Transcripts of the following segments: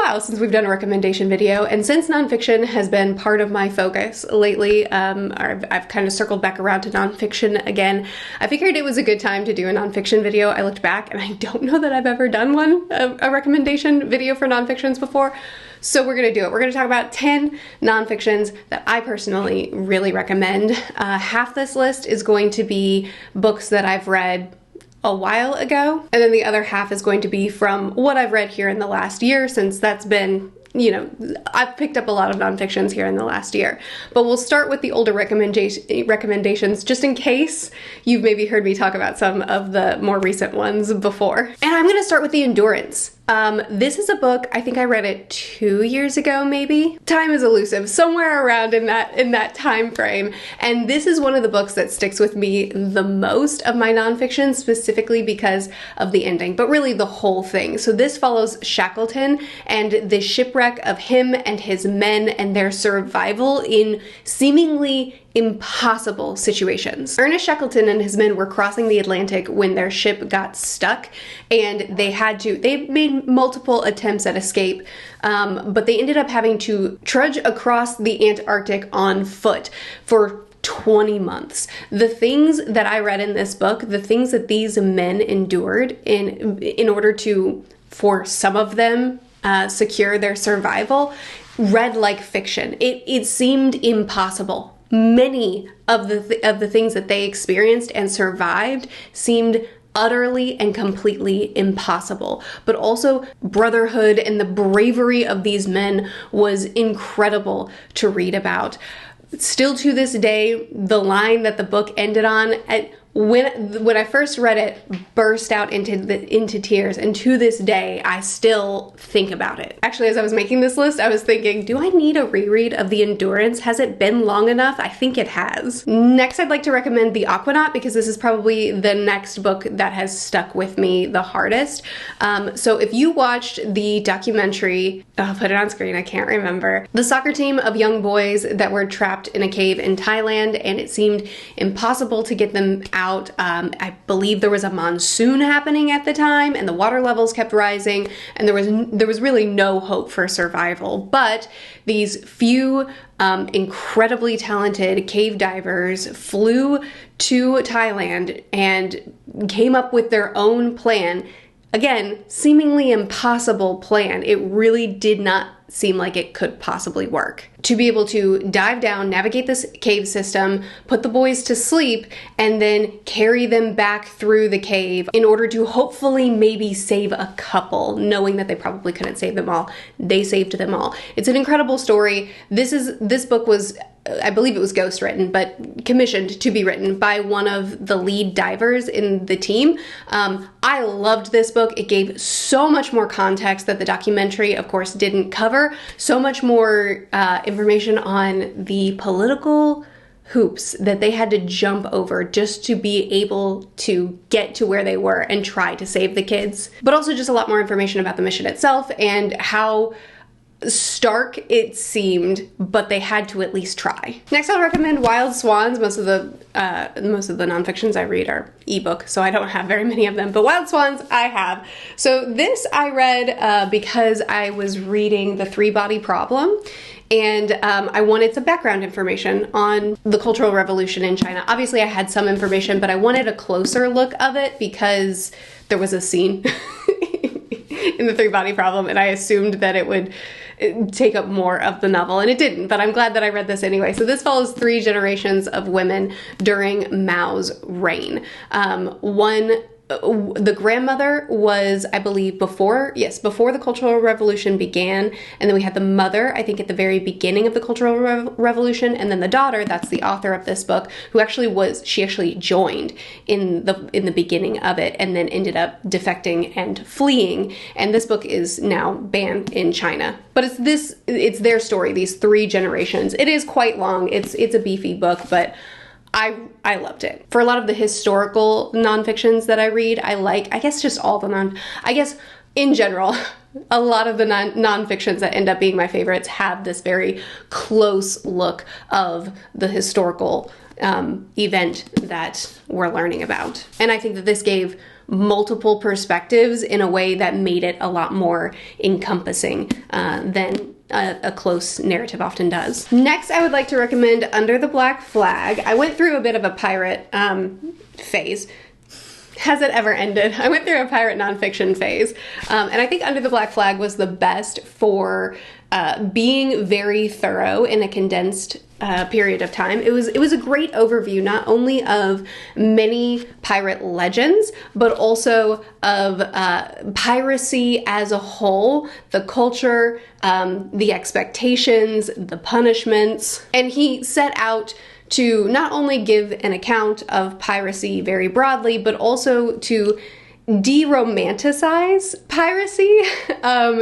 while since we've done a recommendation video, and since nonfiction has been part of my focus lately, I've kind of circled back around to nonfiction again. I figured it was a good time to do a nonfiction video. I looked back and I don't know that I've ever done a recommendation video for nonfictions before. So we're gonna do it. We're gonna talk about 10 nonfictions that I personally really recommend. Half this list is going to be books that I've read a while ago, and then the other half is going to be from what I've read here in the last year, since that's been, you know, I've picked up a lot of nonfictions here in the last year. But we'll start with the older recommendations, just in case you've maybe heard me talk about some of the more recent ones before. And I'm gonna start with The Endurance. This is a book, I think I read it 2 years ago, maybe. Time is elusive, somewhere around in that time frame. And this is one of the books that sticks with me the most of my nonfiction, specifically because of the ending, but really the whole thing. So this follows Shackleton and the shipwreck of him and his men and their survival in seemingly impossible situations. Ernest Shackleton and his men were crossing the Atlantic when their ship got stuck, and they made multiple attempts at escape, but they ended up having to trudge across the Antarctic on foot for 20 months. The things that I read in this book, the things that these men endured in order to, for some of them, secure their survival, read like fiction. It seemed impossible. Many of the things that they experienced and survived seemed utterly and completely impossible. But also brotherhood and the bravery of these men was incredible to read about. Still to this day, the line that the book ended on, when I first read it, burst out into tears, and to this day I still think about it. Actually, as I was making this list, I was thinking, do I need a reread of The Endurance? Has it been long enough? I think it has. Next, I'd like to recommend The Aquanaut, because this is probably the next book that has stuck with me the hardest. So if you watched the documentary, I'll put it on screen, I can't remember, the soccer team of young boys that were trapped in a cave in Thailand, and it seemed impossible to get them out. I believe there was a monsoon happening at the time, and the water levels kept rising, and there was really no hope for survival. But these few incredibly talented cave divers flew to Thailand and came up with their own plan. Again, seemingly impossible plan. It really did not seem like it could possibly work. To be able to dive down, navigate this cave system, put the boys to sleep, and then carry them back through the cave in order to hopefully maybe save a couple, knowing that they probably couldn't save them all. They saved them all. It's an incredible story. This book was, I believe it was ghostwritten, but commissioned to be written by one of the lead divers in the team. I loved this book. It gave so much more context that the documentary, of course, didn't cover. So much more information on the political hoops that they had to jump over just to be able to get to where they were and try to save the kids. But also just a lot more information about the mission itself and how stark it seemed, but they had to at least try. Next, I'll recommend Wild Swans. Most of the nonfictions I read are ebook, so I don't have very many of them, but Wild Swans I have. So this I read because I was reading The Three-Body Problem, and I wanted some background information on the Cultural Revolution in China. Obviously I had some information, but I wanted a closer look of it because there was a scene in The Three-Body Problem, and I assumed that it would take up more of the novel, and it didn't, but I'm glad that I read this anyway. So this follows 3 generations of women during Mao's reign. The grandmother was, I believe, before the Cultural Revolution began, and then we had the mother, I think, at the very beginning of the Cultural Revolution, and then the daughter, that's the author of this book, she actually joined in the beginning of it, and then ended up defecting and fleeing, and this book is now banned in China. But it's their story, these 3 generations. It is quite long, it's a beefy book, but I loved it. For a lot of the historical nonfictions that I read, I guess just all the in general, a lot of the nonfictions that end up being my favorites have this very close look of the historical event that we're learning about. And I think that this gave multiple perspectives in a way that made it a lot more encompassing than a close narrative often does. Next, I would like to recommend Under the Black Flag. I went through a bit of a pirate phase. Has it ever ended? I went through a pirate nonfiction phase, and I think Under the Black Flag was the best for being very thorough in a condensed period of time. It was a great overview, not only of many pirate legends, but also of piracy as a whole, the culture, the expectations, the punishments, and he set out to not only give an account of piracy very broadly, but also to de-romanticize piracy.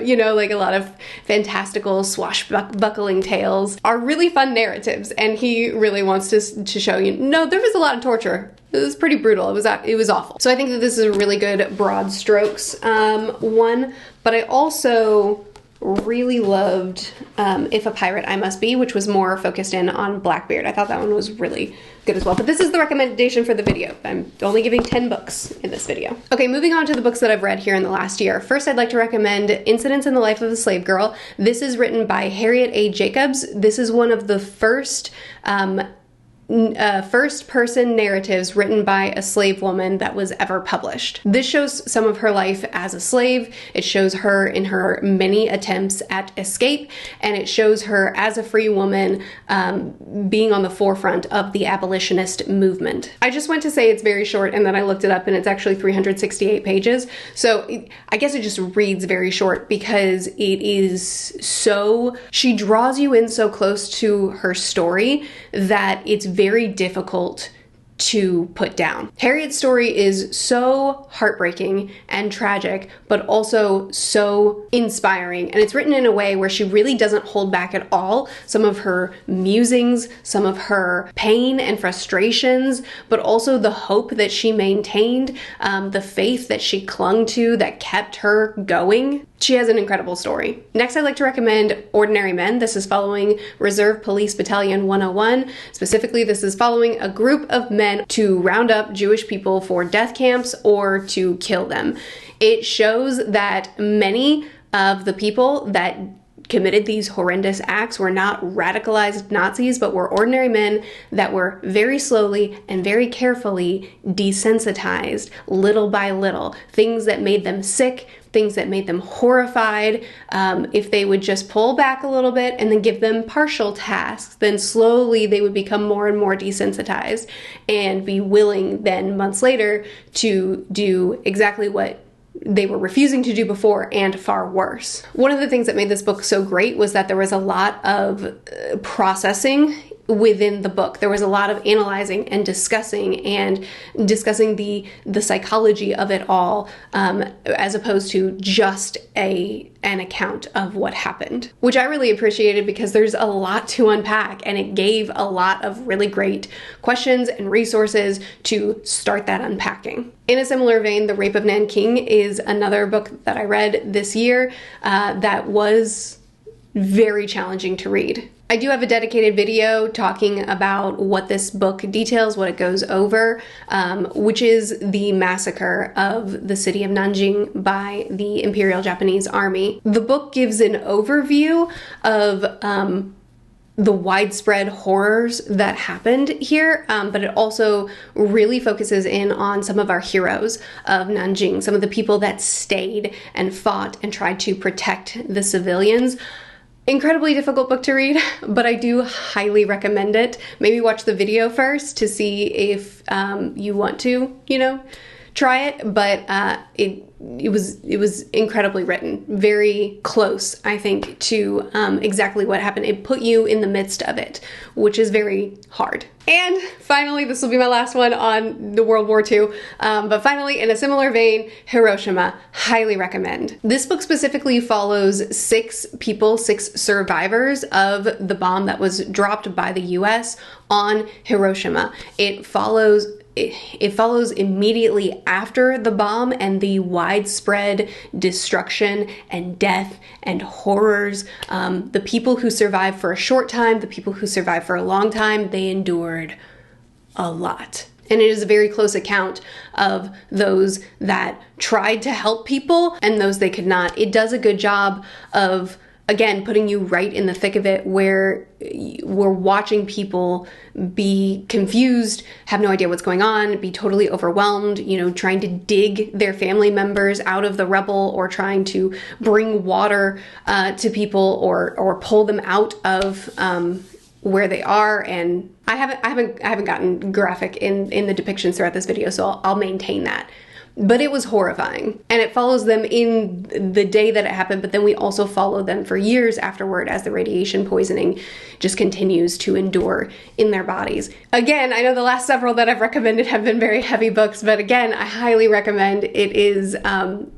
You know, like a lot of fantastical swashbuckling tales are really fun narratives, and he really wants to show you, no, there was a lot of torture. It was pretty brutal. It was awful. So I think that this is a really good broad strokes one, but I also really loved If a Pirate I Must Be, which was more focused in on Blackbeard. I thought that one was really good as well. But this is the recommendation for the video. I'm only giving 10 books in this video. Okay, moving on to the books that I've read here in the last year. First, I'd like to recommend Incidents in the Life of a Slave Girl. This is written by Harriet A. Jacobs. This is one of the first first-person narratives written by a slave woman that was ever published. This shows some of her life as a slave. It shows her in her many attempts at escape, and it shows her as a free woman being on the forefront of the abolitionist movement. I just went to say it's very short, and then I looked it up, and it's actually 368 pages. So I guess it just reads very short because it is so, she draws you in so close to her story that it's very difficult to put down. Harriet's story is so heartbreaking and tragic, but also so inspiring. And it's written in a way where she really doesn't hold back at all some of her musings, some of her pain and frustrations, but also the hope that she maintained, the faith that she clung to that kept her going. She has an incredible story. Next, I'd like to recommend Ordinary Men. This is following Reserve Police Battalion 101. Specifically, this is following a group of men to round up Jewish people for death camps or to kill them. It shows that many of the people that committed these horrendous acts were not radicalized Nazis, but were ordinary men that were very slowly and very carefully desensitized little by little. Things that made them sick, things that made them horrified. If they would just pull back a little bit and then give them partial tasks, then slowly they would become more and more desensitized and be willing then months later to do exactly what they were refusing to do before and far worse. One of the things that made this book so great was that there was a lot of processing within the book. There was a lot of analyzing and discussing the psychology of it all, as opposed to just an account of what happened, which I really appreciated because there's a lot to unpack, and it gave a lot of really great questions and resources to start that unpacking. In a similar vein, The Rape of Nanking is another book that I read this year that was very challenging to read. I do have a dedicated video talking about what this book details, what it goes over, which is the massacre of the city of Nanjing by the Imperial Japanese Army. The book gives an overview of the widespread horrors that happened here, but it also really focuses in on some of our heroes of Nanjing, some of the people that stayed and fought and tried to protect the civilians. Incredibly difficult book to read, but I do highly recommend it. Maybe watch the video first to see if you want to, try it, but it was incredibly written, very close, I think, to exactly what happened. It put you in the midst of it, which is very hard. And finally, this will be my last one on the World War II, but finally, in a similar vein, Hiroshima, highly recommend. This book specifically follows six survivors of the bomb that was dropped by the US on Hiroshima. It follows immediately after the bomb and the widespread destruction and death and horrors. The people who survived for a short time, the people who survived for a long time, they endured a lot. And it is a very close account of those that tried to help people and those they could not. It does a good job of, again, putting you right in the thick of it, where we're watching people be confused, have no idea what's going on, be totally overwhelmed, you know, trying to dig their family members out of the rubble, or trying to bring water to people, or pull them out of where they are. And I haven't gotten graphic in the depictions throughout this video, so I'll maintain that. But it was horrifying, and it follows them in the day that it happened, but then we also follow them for years afterward as the radiation poisoning just continues to endure in their bodies. Again, I know the last several that I've recommended have been very heavy books, but again, I highly recommend. It is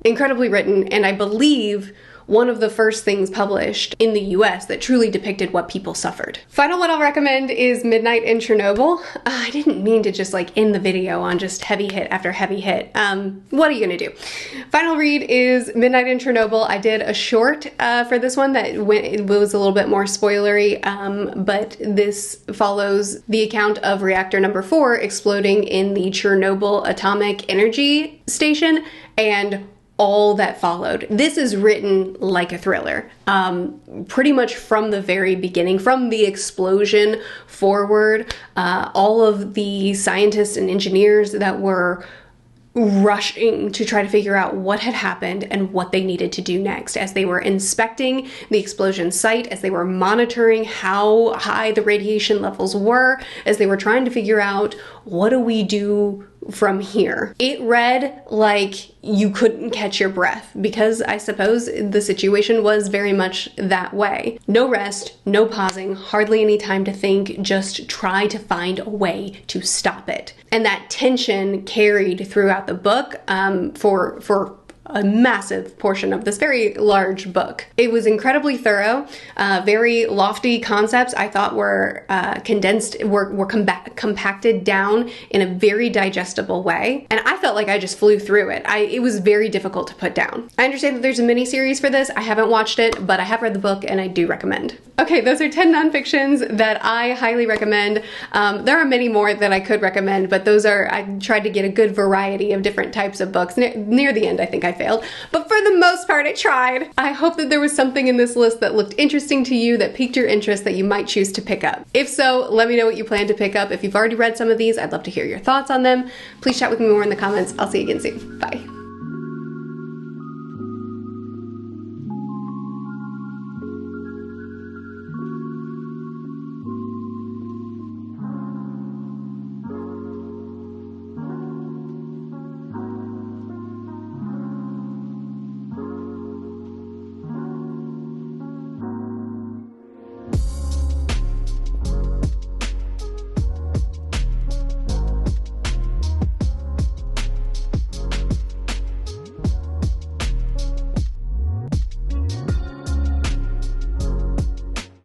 incredibly written, and I believe one of the first things published in the US that truly depicted what people suffered. Final one I'll recommend is Midnight in Chernobyl. I didn't mean to just like end the video on just heavy hit after heavy hit. What are you gonna do? Final read is Midnight in Chernobyl. I did a short for this one that it was a little bit more spoilery, but this follows the account of reactor number 4 exploding in the Chernobyl atomic energy station and all that followed. This is written like a thriller, pretty much from the very beginning, from the explosion forward. All of the scientists and engineers that were rushing to try to figure out what had happened and what they needed to do next, as they were inspecting the explosion site, as they were monitoring how high the radiation levels were, as they were trying to figure out, what do we do from here? It read like you couldn't catch your breath, because I suppose the situation was very much that way. No rest, no pausing, hardly any time to think, just try to find a way to stop it. And that tension carried throughout the book for a massive portion of this very large book. It was incredibly thorough, very lofty concepts I thought were condensed, were compacted down in a very digestible way, and I felt like I just flew through it. It was very difficult to put down. I understand that there's a mini-series for this. I haven't watched it, but I have read the book and I do recommend. Okay, those are 10 nonfictions that I highly recommend. There are many more that I could recommend, but those are, I tried to get a good variety of different types of books. Near the end, I think I failed, but for the most part, I tried. I hope that there was something in this list that looked interesting to you, that piqued your interest, that you might choose to pick up. If so, let me know what you plan to pick up. If you've already read some of these, I'd love to hear your thoughts on them. Please chat with me more in the comments. I'll see you again soon. Bye.